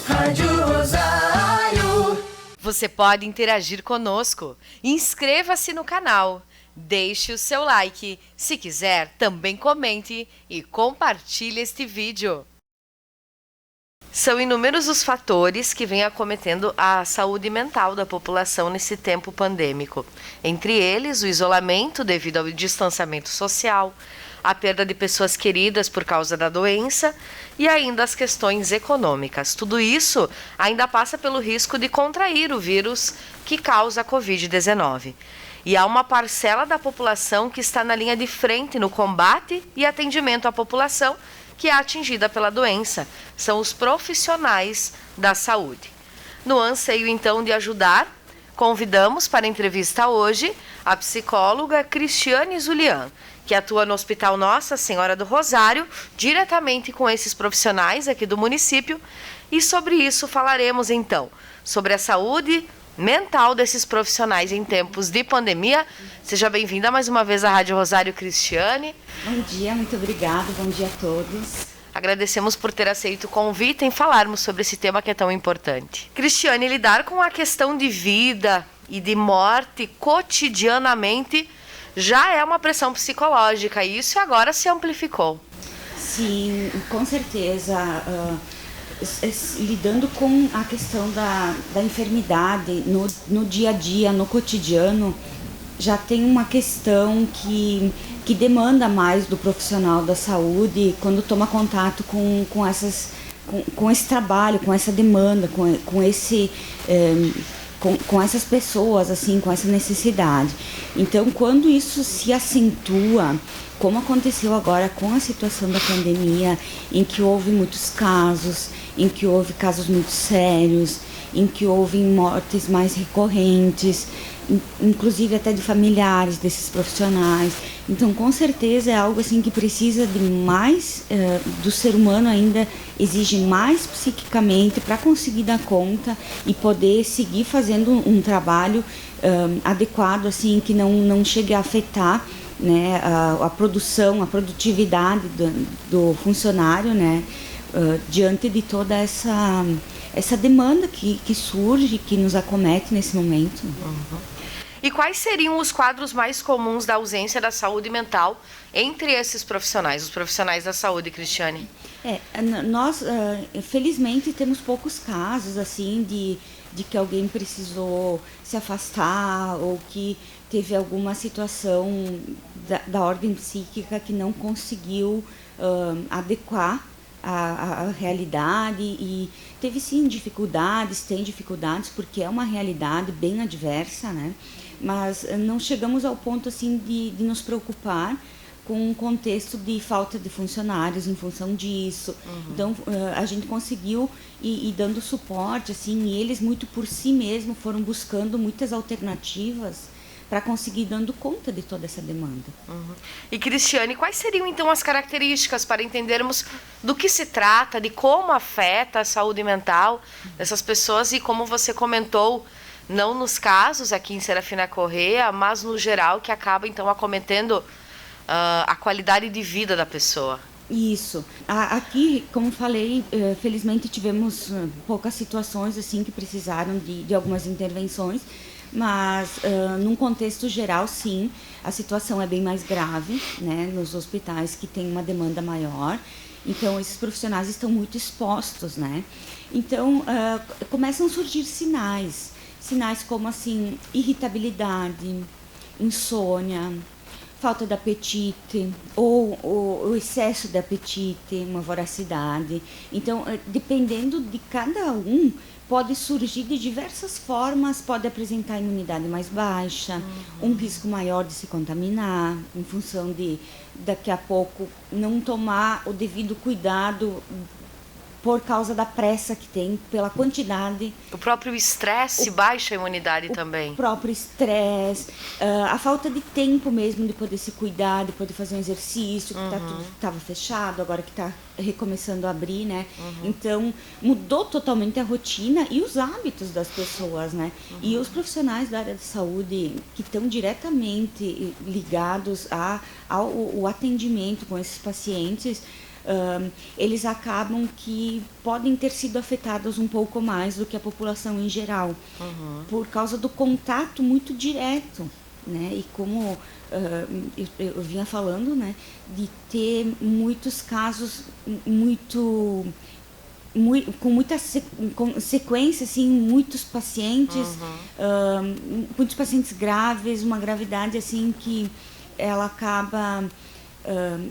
Rádio Rosário. Você pode interagir conosco. Inscreva-se no canal. Deixe o seu like. Se quiser, também comente e compartilhe este vídeo. São inúmeros os fatores que vêm acometendo a saúde mental da população nesse tempo pandêmico. Entre eles, o isolamento devido ao distanciamento social, a perda de pessoas queridas por causa da doença e ainda as questões econômicas. Tudo isso ainda passa pelo risco de contrair o vírus que causa a Covid-19. E há uma parcela da população que está na linha de frente no combate e atendimento à população que é atingida pela doença. São os profissionais da saúde. No anseio, então, de ajudar, convidamos para a entrevista hoje a psicóloga Cristiane Zulian, que atua no Hospital Nossa Senhora do Rosário, diretamente com esses profissionais aqui do município. E sobre isso falaremos, então, sobre a saúde mental desses profissionais em tempos de pandemia. Seja bem-vinda mais uma vez à Rádio Rosário, Cristiane. Bom dia, muito obrigada, bom dia a todos. Agradecemos por ter aceito o convite em falarmos sobre esse tema que é tão importante. Cristiane, lidar com a questão de vida e de morte cotidianamente já é uma pressão psicológica e isso agora se amplificou. Sim, com certeza. Lidando com a questão da enfermidade no dia a dia, no cotidiano, já tem uma questão que demanda mais do profissional da saúde quando toma contato com esse trabalho, com essa demanda, com essas pessoas, assim, com essa necessidade. Então, quando isso se acentua, como aconteceu agora com a situação da pandemia, em que houve muitos casos, em que houve casos muito sérios, em que houve mortes mais recorrentes, inclusive até de familiares desses profissionais. Então, com certeza é algo assim que precisa de mais do ser humano, ainda exige mais psiquicamente para conseguir dar conta e poder seguir fazendo um trabalho adequado, assim, que não chegue a afetar, né, a produção, a produtividade do funcionário, né, diante de toda essa demanda que surge, que nos acomete nesse momento. Uhum. E quais seriam os quadros mais comuns da ausência da saúde mental entre esses profissionais, os profissionais da saúde, Cristiane? Nós, felizmente, temos poucos casos assim de que alguém precisou se afastar ou que teve alguma situação da ordem psíquica que não conseguiu adequar a realidade, e teve sim tem dificuldades, porque é uma realidade bem adversa, né? Mas não chegamos ao ponto assim de nos preocupar com um contexto de falta de funcionários em função disso. Uhum. Então a gente conseguiu ir dando suporte, assim, e eles muito por si mesmos foram buscando muitas alternativas para conseguir dando conta de toda essa demanda. Uhum. E Cristiane, quais seriam então as características para entendermos do que se trata, de como afeta a saúde mental dessas pessoas e como você comentou, não nos casos aqui em Serafina Corrêa, mas no geral, que acaba então acometendo a qualidade de vida da pessoa? Isso. Aqui, como falei, felizmente tivemos poucas situações assim que precisaram de algumas intervenções, mas num contexto geral, sim, a situação é bem mais grave, né, nos hospitais que tem uma demanda maior. Então, esses profissionais estão muito expostos, né? Então, começam a surgir sinais como, assim, irritabilidade, insônia, falta de apetite ou o excesso de apetite, uma voracidade. Então, dependendo de cada um, pode surgir de diversas formas, pode apresentar imunidade mais baixa, um risco maior de se contaminar, em função de daqui a pouco não tomar o devido cuidado por causa da pressa que tem, pela quantidade. O próprio estresse baixa a imunidade também. O próprio estresse, a falta de tempo mesmo de poder se cuidar, de poder fazer um exercício, que tudo estava fechado, agora que está recomeçando a abrir, né? Então, mudou totalmente a rotina e os hábitos das pessoas, né? E os profissionais da área de saúde que estão diretamente ligados ao atendimento com esses pacientes, eles acabam que podem ter sido afetados um pouco mais do que a população em geral, por causa do contato muito direto, né? E como eu vinha falando, né, de ter muitos casos com muita sequência, assim, muitos pacientes graves, uma gravidade assim que ela acaba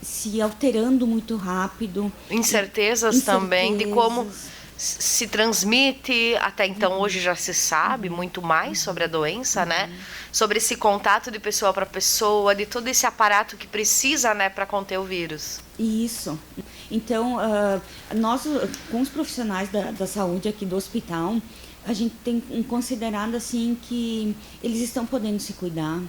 se alterando muito rápido. Incertezas também de como se transmite. Até então hoje já se sabe muito mais sobre a doença, né? Sobre esse contato de pessoa para pessoa, de todo esse aparato que precisa, né, para conter o vírus. Isso. Então, nós, com os profissionais da saúde aqui do hospital, a gente tem considerado assim que eles estão podendo se cuidar,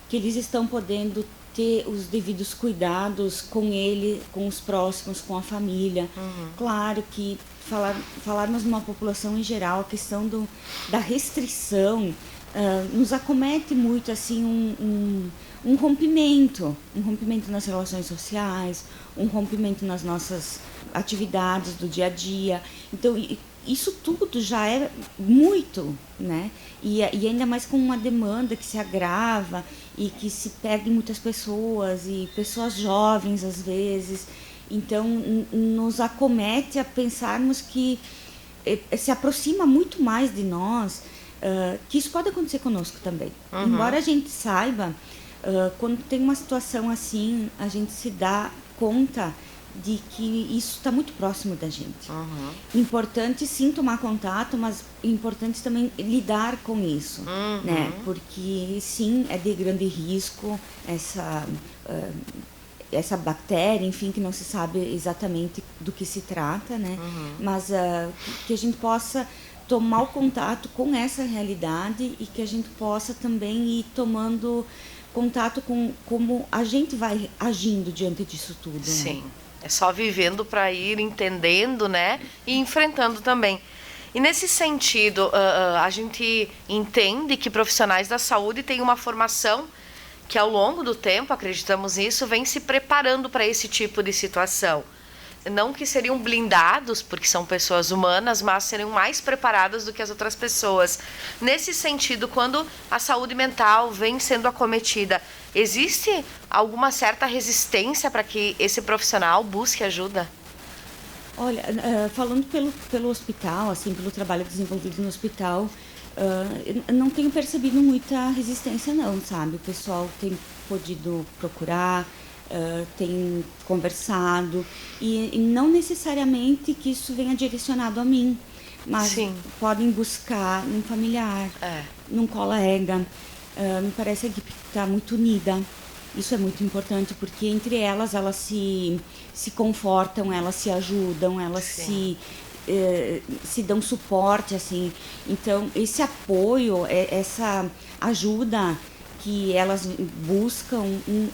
que eles estão podendo ter os devidos cuidados com ele, com os próximos, com a família. Claro que falarmos numa população em geral, a questão da restrição nos acomete muito assim um rompimento nas relações sociais, um rompimento nas nossas atividades do dia a dia. Então, isso tudo já é muito, né? E ainda mais com uma demanda que se agrava e que se perde muitas pessoas, e pessoas jovens às vezes. Então, nos acomete a pensarmos que se aproxima muito mais de nós, que isso pode acontecer conosco também. Embora a gente saiba, quando tem uma situação assim, a gente se dá conta de que isso está muito próximo da gente. Importante sim tomar contato, mas importante também lidar com isso, né? Porque sim, é de grande risco essa bactéria, enfim, que não se sabe exatamente do que se trata, né? Mas que a gente possa tomar o contato com essa realidade e que a gente possa também ir tomando contato com como a gente vai agindo diante disso tudo. Sim, né? É só vivendo para ir entendendo, né, e enfrentando também. E nesse sentido, a gente entende que profissionais da saúde têm uma formação que ao longo do tempo, acreditamos nisso, vem se preparando para esse tipo de situação. Não que seriam blindados, porque são pessoas humanas, mas seriam mais preparadas do que as outras pessoas. Nesse sentido, quando a saúde mental vem sendo acometida, existe alguma certa resistência para que esse profissional busque ajuda? Olha, falando pelo hospital, assim, pelo trabalho desenvolvido no hospital, eu não tenho percebido muita resistência não, sabe? O pessoal tem podido procurar, tem conversado e não necessariamente que isso venha direcionado a mim, mas Sim. podem buscar num familiar, num colega. Me parece que a equipe está muito unida. Isso é muito importante porque entre elas se confortam, elas se ajudam, elas se dão suporte, assim. Então esse apoio, essa ajuda que elas buscam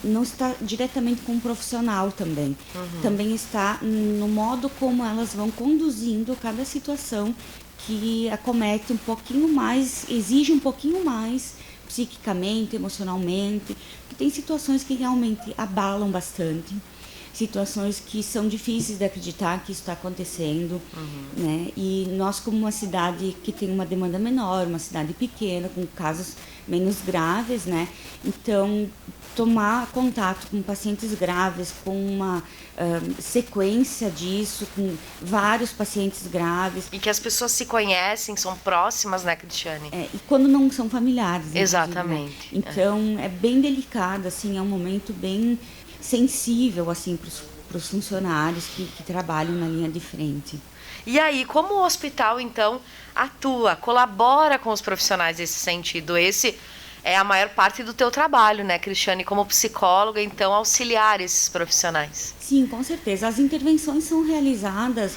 não está diretamente com o profissional também. Também está no modo como elas vão conduzindo cada situação que acomete um pouquinho mais, exige um pouquinho mais psiquicamente, emocionalmente, porque tem situações que realmente abalam bastante, situações que são difíceis de acreditar que isso está acontecendo, né? E nós, como uma cidade que tem uma demanda menor, uma cidade pequena, com casos menos graves, né? Então, tomar contato com pacientes graves, com uma sequência disso, com vários pacientes graves. E que as pessoas se conhecem, são próximas, né, Cristiane? E quando não são familiares. Exatamente. Né? Então, é bem delicado, assim, é um momento bem sensível, assim, para os funcionários que trabalham na linha de frente. E aí, como o hospital, então, atua, colabora com os profissionais nesse sentido? Esse é a maior parte do teu trabalho, né, Cristiane? Como psicóloga, então, auxiliar esses profissionais. Sim, com certeza. As intervenções são realizadas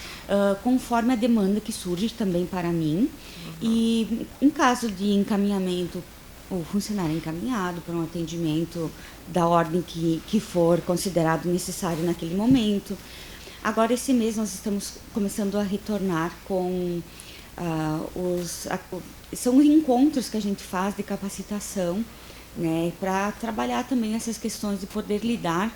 conforme a demanda que surge também para mim. E em caso de encaminhamento, o funcionário é encaminhado para um atendimento da ordem que for considerado necessário naquele momento. Agora, esse mês, nós estamos começando a retornar com são encontros que a gente faz de capacitação, né, para trabalhar também essas questões de poder lidar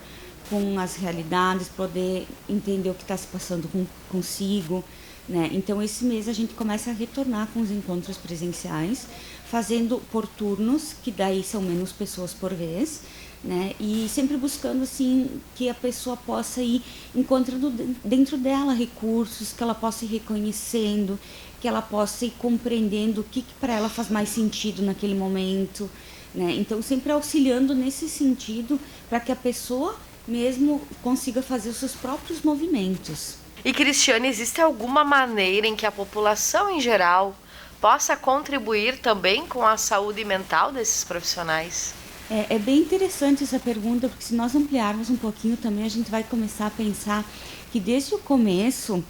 com as realidades, poder entender o que está se passando consigo, né? Então, esse mês a gente começa a retornar com os encontros presenciais, fazendo por turnos, que daí são menos pessoas por vez, né? E sempre buscando assim que a pessoa possa ir encontrando dentro dela recursos, que ela possa ir reconhecendo, que ela possa ir compreendendo o que para ela faz mais sentido naquele momento, né? Então sempre auxiliando nesse sentido para que a pessoa mesmo consiga fazer os seus próprios movimentos. E Cristiane, existe alguma maneira em que a população em geral possa contribuir também com a saúde mental desses profissionais? É bem interessante essa pergunta, porque se nós ampliarmos um pouquinho também, a gente vai começar a pensar que desde o começo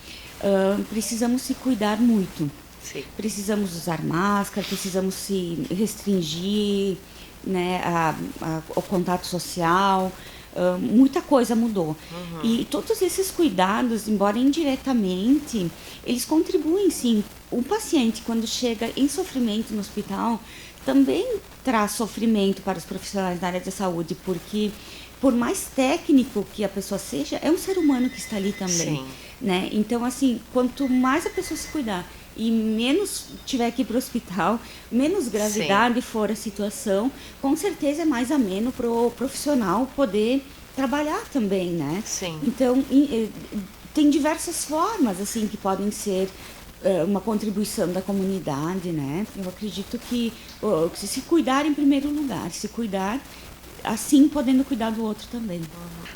precisamos se cuidar muito. Sim. Precisamos usar máscara, precisamos se restringir, né, o contato social. Muita coisa mudou. E todos esses cuidados, embora indiretamente, eles contribuem sim. O paciente, quando chega em sofrimento no hospital, também traz sofrimento para os profissionais da área da saúde, porque por mais técnico que a pessoa seja, é um ser humano que está ali também. Sim. Né? Então, assim, quanto mais a pessoa se cuidar e menos tiver que ir para o hospital, menos gravidade Sim. for a situação, com certeza é mais ameno para o profissional poder trabalhar também, né? Sim. Então, tem diversas formas, assim, que podem ser uma contribuição da comunidade, né? Eu acredito que se cuidar em primeiro lugar, se cuidar assim podendo cuidar do outro também.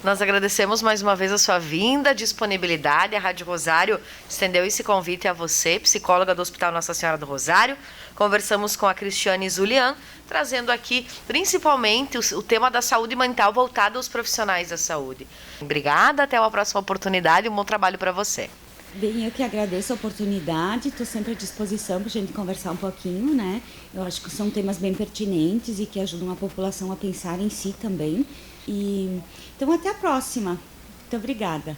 Nós agradecemos mais uma vez a sua vinda, a disponibilidade. A Rádio Rosário estendeu esse convite a você, psicóloga do Hospital Nossa Senhora do Rosário. Conversamos com a Cristiane Zulian, trazendo aqui principalmente o tema da saúde mental voltado aos profissionais da saúde. Obrigada, até uma próxima oportunidade, um bom trabalho para você. Bem, eu que agradeço a oportunidade, estou sempre à disposição para a gente conversar um pouquinho, né? Eu acho que são temas bem pertinentes e que ajudam a população a pensar em si também. Então, até a próxima. Muito obrigada.